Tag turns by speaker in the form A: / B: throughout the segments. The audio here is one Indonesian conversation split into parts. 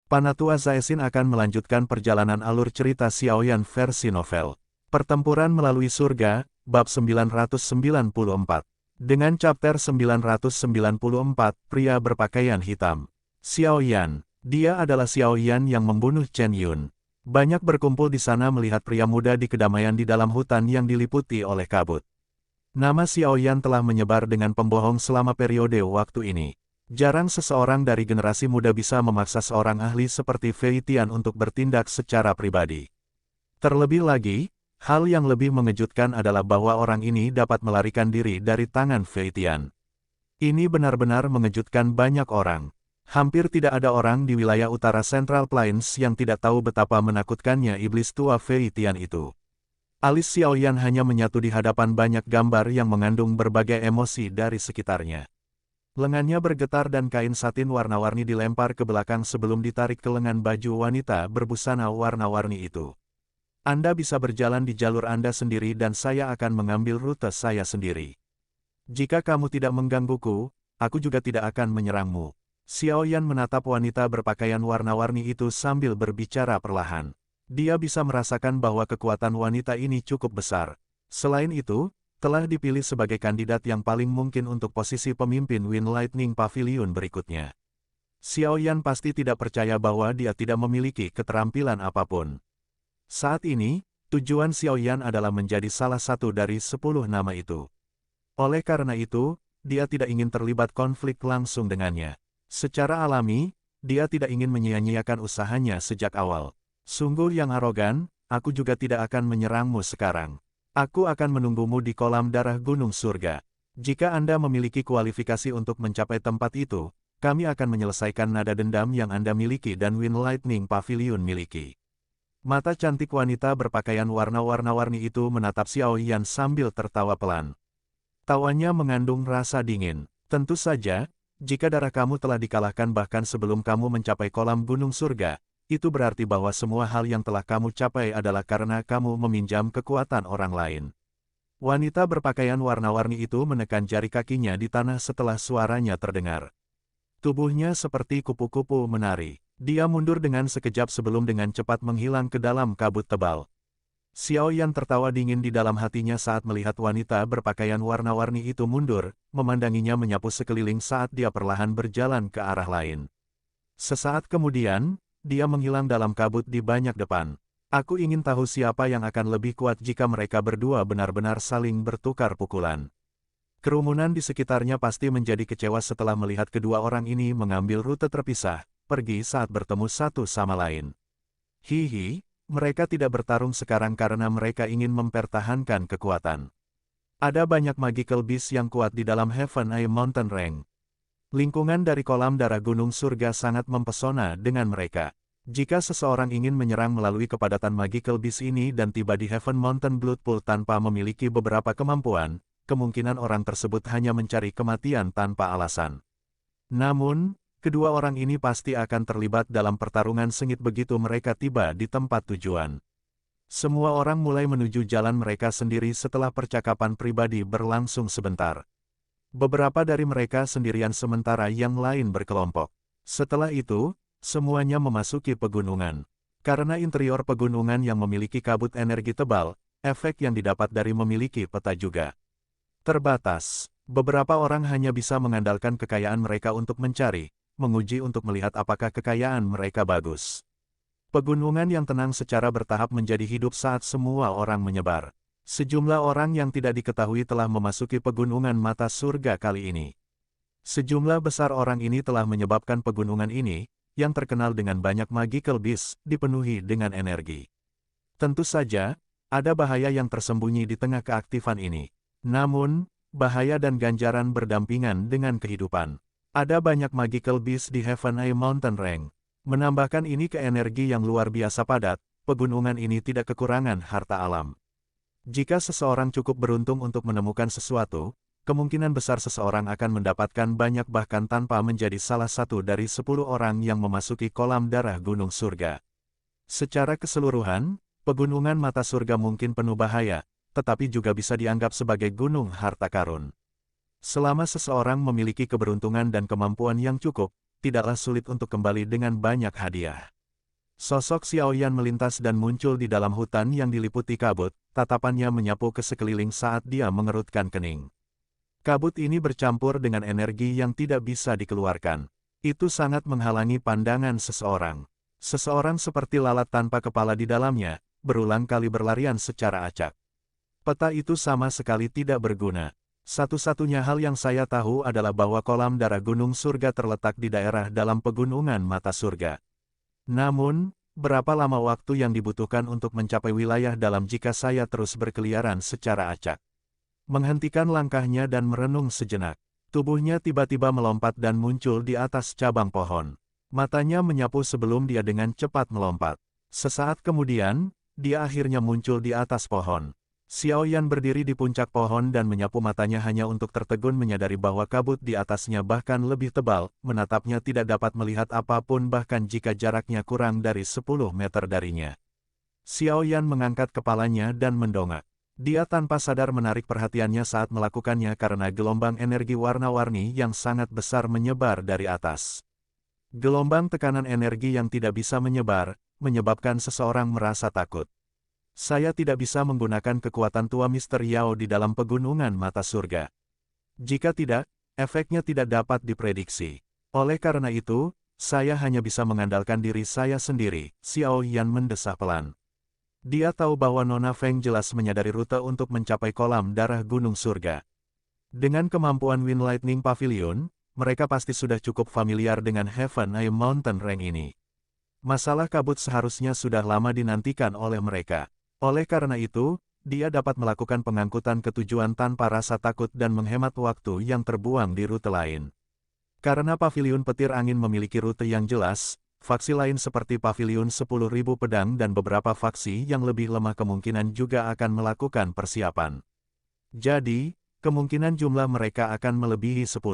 A: Panatua Zaesin akan melanjutkan perjalanan alur cerita Xiaoyan versi novel. Pertempuran melalui surga, bab 994. Dengan chapter 994, pria berpakaian hitam. Xiaoyan. Dia adalah Xiaoyan yang membunuh Chen Yun. Banyak berkumpul di sana melihat pria muda di kedamaian di dalam hutan yang diliputi oleh kabut. Nama Xiaoyan telah menyebar dengan pembohong selama periode waktu ini. Jarang seseorang dari generasi muda bisa memaksa seorang ahli seperti Fei Tian untuk bertindak secara pribadi. Terlebih lagi, hal yang lebih mengejutkan adalah bahwa orang ini dapat melarikan diri dari tangan Fei Tian. Ini benar-benar mengejutkan banyak orang. Hampir tidak ada orang di wilayah utara Central Plains yang tidak tahu betapa menakutkannya iblis tua Fei Tian itu. Alis Xiaoyan hanya menyatu di hadapan banyak gambar yang mengandung berbagai emosi dari sekitarnya. Lengannya bergetar dan kain satin warna-warni dilempar ke belakang sebelum ditarik ke lengan baju wanita berbusana warna-warni itu. Anda bisa berjalan di jalur Anda sendiri dan saya akan mengambil rute saya sendiri. Jika kamu tidak menggangguku, aku juga tidak akan menyerangmu. Xiaoyan menatap wanita berpakaian warna-warni itu sambil berbicara perlahan. Dia bisa merasakan bahwa kekuatan wanita ini cukup besar. Selain itu, telah dipilih sebagai kandidat yang paling mungkin untuk posisi pemimpin Wind Lightning Pavilion berikutnya. Xiaoyan pasti tidak percaya bahwa dia tidak memiliki keterampilan apapun. Saat ini, tujuan Xiaoyan adalah menjadi salah satu dari 10 nama itu. Oleh karena itu, dia tidak ingin terlibat konflik langsung dengannya. Secara alami, dia tidak ingin menyia-nyiakan usahanya sejak awal. Sungguh yang arogan, aku juga tidak akan menyerangmu sekarang. Aku akan menunggumu di kolam darah Gunung Surga. Jika Anda memiliki kualifikasi untuk mencapai tempat itu, kami akan menyelesaikan nada dendam yang Anda miliki dan Wind Lightning Pavilion miliki. Mata cantik wanita berpakaian warna-warni itu menatap Xiaoyan sambil tertawa pelan. Tawanya mengandung rasa dingin. Tentu saja, jika darah kamu telah dikalahkan bahkan sebelum kamu mencapai kolam Gunung Surga, itu berarti bahwa semua hal yang telah kamu capai adalah karena kamu meminjam kekuatan orang lain. Wanita berpakaian warna-warni itu menekan jari kakinya di tanah setelah suaranya terdengar. Tubuhnya seperti kupu-kupu menari. Dia mundur dengan sekejap sebelum dengan cepat menghilang ke dalam kabut tebal. Xiaoyan tertawa dingin di dalam hatinya saat melihat wanita berpakaian warna-warni itu mundur, memandanginya menyapu sekeliling saat dia perlahan berjalan ke arah lain. Sesaat kemudian, dia menghilang dalam kabut di banyak depan. Aku ingin tahu siapa yang akan lebih kuat jika mereka berdua benar-benar saling bertukar pukulan. Kerumunan di sekitarnya pasti menjadi kecewa setelah melihat kedua orang ini mengambil rute terpisah, pergi saat bertemu satu sama lain. Hihi, mereka tidak bertarung sekarang karena mereka ingin mempertahankan kekuatan. Ada banyak magical beast yang kuat di dalam Heaven Eye Mountain Range. Lingkungan dari kolam darah Gunung Surga sangat mempesona dengan mereka. Jika seseorang ingin menyerang melalui kepadatan magical beast ini dan tiba di Heaven Mountain Blood Pool tanpa memiliki beberapa kemampuan, kemungkinan orang tersebut hanya mencari kematian tanpa alasan. Namun, kedua orang ini pasti akan terlibat dalam pertarungan sengit begitu mereka tiba di tempat tujuan. Semua orang mulai menuju jalan mereka sendiri setelah percakapan pribadi berlangsung sebentar. Beberapa dari mereka sendirian sementara yang lain berkelompok. Setelah itu, semuanya memasuki pegunungan. Karena interior pegunungan yang memiliki kabut energi tebal, efek yang didapat dari memiliki peta juga terbatas. Beberapa orang hanya bisa mengandalkan kekayaan mereka untuk mencari, menguji untuk melihat apakah kekayaan mereka bagus. Pegunungan yang tenang secara bertahap menjadi hidup saat semua orang menyebar. Sejumlah orang yang tidak diketahui telah memasuki pegunungan mata surga kali ini. Sejumlah besar orang ini telah menyebabkan pegunungan ini, yang terkenal dengan banyak magical beast, dipenuhi dengan energi. Tentu saja, ada bahaya yang tersembunyi di tengah keaktifan ini. Namun, bahaya dan ganjaran berdampingan dengan kehidupan. Ada banyak magical beast di Heaven Eye Mountain Range. Menambahkan ini ke energi yang luar biasa padat, pegunungan ini tidak kekurangan harta alam. Jika seseorang cukup beruntung untuk menemukan sesuatu, kemungkinan besar seseorang akan mendapatkan banyak bahkan tanpa menjadi salah satu dari 10 orang yang memasuki kolam darah Gunung Surga. Secara keseluruhan, pegunungan mata surga mungkin penuh bahaya, tetapi juga bisa dianggap sebagai gunung harta karun. Selama seseorang memiliki keberuntungan dan kemampuan yang cukup, tidaklah sulit untuk kembali dengan banyak hadiah. Sosok Xiaoyan melintas dan muncul di dalam hutan yang diliputi kabut, tatapannya menyapu ke sekeliling saat dia mengerutkan kening. Kabut ini bercampur dengan energi yang tidak bisa dikeluarkan. Itu sangat menghalangi pandangan seseorang. Seseorang seperti lalat tanpa kepala di dalamnya, berulang kali berlarian secara acak. Peta itu sama sekali tidak berguna. Satu-satunya hal yang saya tahu adalah bahwa kolam darah Gunung Surga terletak di daerah dalam pegunungan mata surga. Namun, berapa lama waktu yang dibutuhkan untuk mencapai wilayah dalam jika saya terus berkeliaran secara acak? Menghentikan langkahnya dan merenung sejenak. Tubuhnya tiba-tiba melompat dan muncul di atas cabang pohon. Matanya menyapu sebelum dia dengan cepat melompat. Sesaat kemudian, dia akhirnya muncul di atas pohon. Xiaoyan berdiri di puncak pohon dan menyapu matanya hanya untuk tertegun menyadari bahwa kabut di atasnya bahkan lebih tebal, menatapnya tidak dapat melihat apapun bahkan jika jaraknya kurang dari 10 meter darinya. Xiaoyan mengangkat kepalanya dan mendongak. Dia tanpa sadar menarik perhatiannya saat melakukannya karena gelombang energi warna-warni yang sangat besar menyebar dari atas. Gelombang tekanan energi yang tidak bisa menyebar, menyebabkan seseorang merasa takut. Saya tidak bisa menggunakan kekuatan tua Mr. Yao di dalam pegunungan mata surga. Jika tidak, efeknya tidak dapat diprediksi. Oleh karena itu, saya hanya bisa mengandalkan diri saya sendiri, Xiaoyan mendesah pelan. Dia tahu bahwa Nona Feng jelas menyadari rute untuk mencapai kolam darah Gunung Surga. Dengan kemampuan Wind Lightning Pavilion, mereka pasti sudah cukup familiar dengan Heaven Eye Mountain Range ini. Masalah kabut seharusnya sudah lama dinantikan oleh mereka. Oleh karena itu, dia dapat melakukan pengangkutan ke tujuan tanpa rasa takut dan menghemat waktu yang terbuang di rute lain. Karena Paviliun Petir Angin memiliki rute yang jelas, faksi lain seperti Paviliun 10.000 Pedang dan beberapa faksi yang lebih lemah kemungkinan juga akan melakukan persiapan. Jadi, kemungkinan jumlah mereka akan melebihi 10.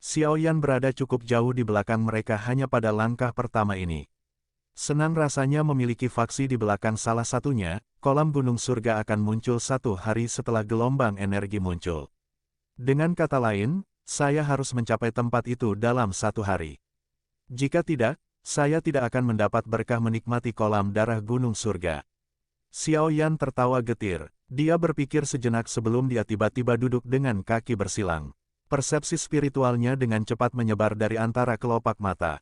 A: Xiaoyan berada cukup jauh di belakang mereka hanya pada langkah pertama ini. Senang rasanya memiliki faksi di belakang salah satunya, kolam Gunung Surga akan muncul 1 hari setelah gelombang energi muncul. Dengan kata lain, saya harus mencapai tempat itu dalam 1 hari. Jika tidak, saya tidak akan mendapat berkah menikmati kolam darah Gunung Surga. Xiaoyan tertawa getir. Dia berpikir sejenak sebelum dia tiba-tiba duduk dengan kaki bersilang. Persepsi spiritualnya dengan cepat menyebar dari antara kelopak mata.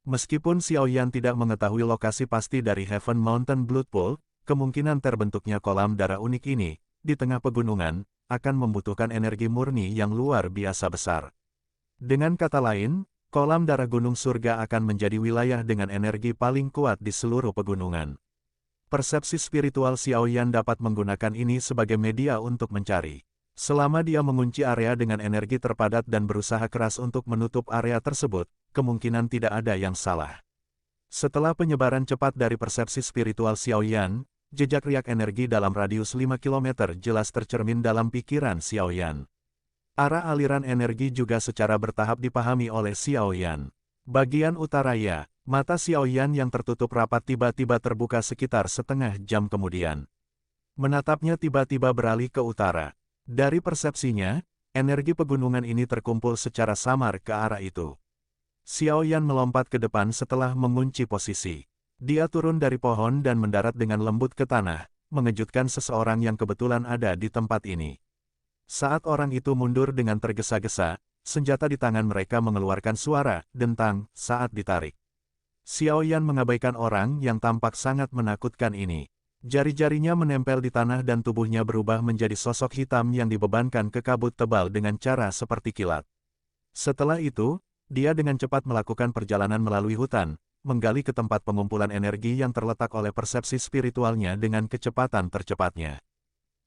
A: Meskipun Xiaoyan tidak mengetahui lokasi pasti dari Heaven Mountain Blood Pool, kemungkinan terbentuknya kolam darah unik ini, di tengah pegunungan, akan membutuhkan energi murni yang luar biasa besar. Dengan kata lain, kolam darah Gunung Surga akan menjadi wilayah dengan energi paling kuat di seluruh pegunungan. Persepsi spiritual Xiaoyan dapat menggunakan ini sebagai media untuk mencari. Selama dia mengunci area dengan energi terpadat dan berusaha keras untuk menutup area tersebut, kemungkinan tidak ada yang salah. Setelah penyebaran cepat dari persepsi spiritual Xiaoyan, jejak riak energi dalam radius 5 km jelas tercermin dalam pikiran Xiaoyan. Arah aliran energi juga secara bertahap dipahami oleh Xiaoyan. Bagian utaranya, mata Xiaoyan yang tertutup rapat tiba-tiba terbuka sekitar setengah jam kemudian. Menatapnya tiba-tiba beralih ke utara. Dari persepsinya, energi pegunungan ini terkumpul secara samar ke arah itu. Xiaoyan melompat ke depan setelah mengunci posisi. Dia turun dari pohon dan mendarat dengan lembut ke tanah, mengejutkan seseorang yang kebetulan ada di tempat ini. Saat orang itu mundur dengan tergesa-gesa, senjata di tangan mereka mengeluarkan suara dentang saat ditarik. Xiaoyan mengabaikan orang yang tampak sangat menakutkan ini. Jari-jarinya menempel di tanah dan tubuhnya berubah menjadi sosok hitam yang dibebankan ke kabut tebal dengan cara seperti kilat. Setelah itu, dia dengan cepat melakukan perjalanan melalui hutan, menggali ke tempat pengumpulan energi yang terletak oleh persepsi spiritualnya dengan kecepatan tercepatnya.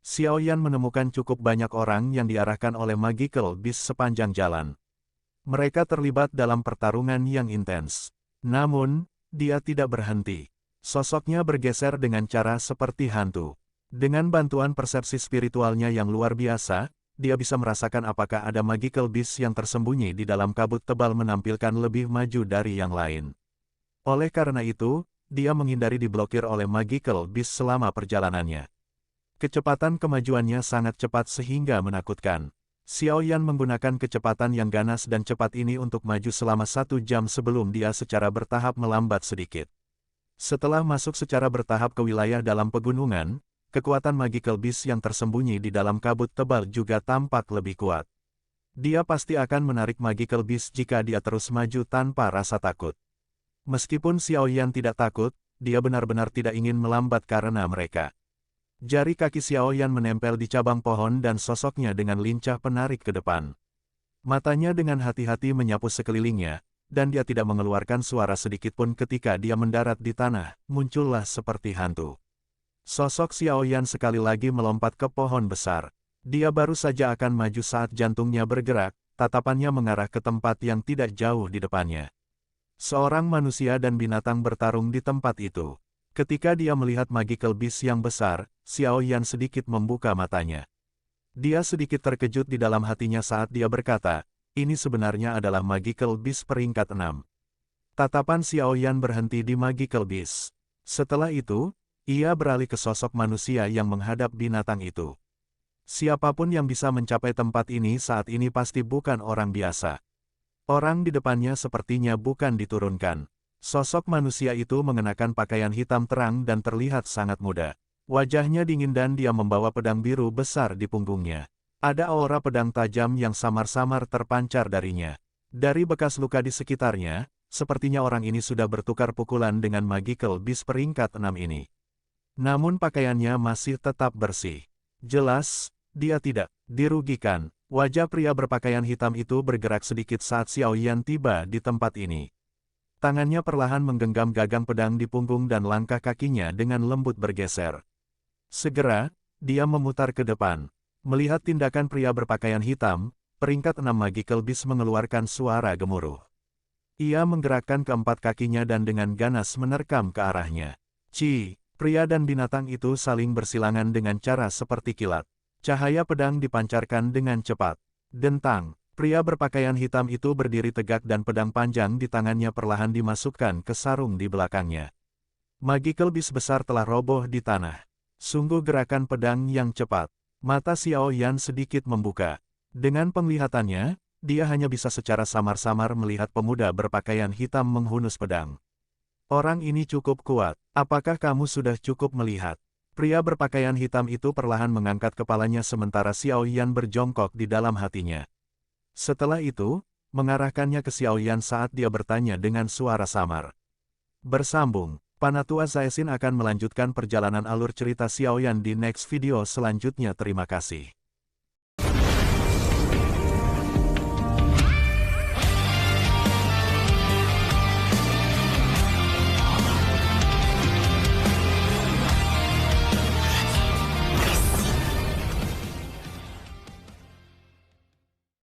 A: Xiaoyan menemukan cukup banyak orang yang diarahkan oleh Magical Beast sepanjang jalan. Mereka terlibat dalam pertarungan yang intens. Namun, dia tidak berhenti. Sosoknya bergeser dengan cara seperti hantu. Dengan bantuan persepsi spiritualnya yang luar biasa, dia bisa merasakan apakah ada Magical Beast yang tersembunyi di dalam kabut tebal menampilkan lebih maju dari yang lain. Oleh karena itu, dia menghindari diblokir oleh Magical Beast selama perjalanannya. Kecepatan kemajuannya sangat cepat sehingga menakutkan. Xiao Yan menggunakan kecepatan yang ganas dan cepat ini untuk maju selama 1 jam sebelum dia secara bertahap melambat sedikit. Setelah masuk secara bertahap ke wilayah dalam pegunungan, kekuatan Magical Beast yang tersembunyi di dalam kabut tebal juga tampak lebih kuat. Dia pasti akan menarik Magical Beast jika dia terus maju tanpa rasa takut. Meskipun Xiao Yan tidak takut, dia benar-benar tidak ingin melambat karena mereka. Jari kaki Xiao Yan menempel di cabang pohon dan sosoknya dengan lincah penarik ke depan. Matanya dengan hati-hati menyapu sekelilingnya, dan dia tidak mengeluarkan suara sedikitpun ketika dia mendarat di tanah, muncullah seperti hantu. Sosok Xiao Yan sekali lagi melompat ke pohon besar. Dia baru saja akan maju saat jantungnya bergerak, tatapannya mengarah ke tempat yang tidak jauh di depannya. Seorang manusia dan binatang bertarung di tempat itu. Ketika dia melihat Magical Beast yang besar, Xiao Yan sedikit membuka matanya. Dia sedikit terkejut di dalam hatinya saat dia berkata, ini sebenarnya adalah Magical Beast peringkat 6. Tatapan Xiao Yan berhenti di Magical Beast. Setelah itu, ia beralih ke sosok manusia yang menghadap binatang itu. Siapapun yang bisa mencapai tempat ini saat ini pasti bukan orang biasa. Orang di depannya sepertinya bukan diturunkan. Sosok manusia itu mengenakan pakaian hitam terang dan terlihat sangat muda. Wajahnya dingin dan dia membawa pedang biru besar di punggungnya. Ada aura pedang tajam yang samar-samar terpancar darinya. Dari bekas luka di sekitarnya, sepertinya orang ini sudah bertukar pukulan dengan Magical Beast peringkat 6 ini. Namun pakaiannya masih tetap bersih. Jelas, dia tidak dirugikan. Wajah pria berpakaian hitam itu bergerak sedikit saat Xiao Yan tiba di tempat ini. Tangannya perlahan menggenggam gagang pedang di punggung dan langkah kakinya dengan lembut bergeser. Segera, dia memutar ke depan. Melihat tindakan pria berpakaian hitam, peringkat 6 Magical Beast mengeluarkan suara gemuruh. Ia menggerakkan keempat kakinya dan dengan ganas menerkam ke arahnya. Pria dan binatang itu saling bersilangan dengan cara seperti kilat. Cahaya pedang dipancarkan dengan cepat. Dentang. Pria berpakaian hitam itu berdiri tegak dan pedang panjang di tangannya perlahan dimasukkan ke sarung di belakangnya. Magical Beast besar telah roboh di tanah. Sungguh gerakan pedang yang cepat. Mata Xiao Yan sedikit membuka. Dengan penglihatannya, dia hanya bisa secara samar-samar melihat pemuda berpakaian hitam menghunus pedang. Orang ini cukup kuat. Apakah kamu sudah cukup melihat? Pria berpakaian hitam itu perlahan mengangkat kepalanya sementara Xiao Yan berjongkok di dalam hatinya. Setelah itu, mengarahkannya ke Xiao Yan saat dia bertanya dengan suara samar. Bersambung, Panatua Zaisin akan melanjutkan perjalanan alur cerita Xiao Yan di next video selanjutnya. Terima kasih.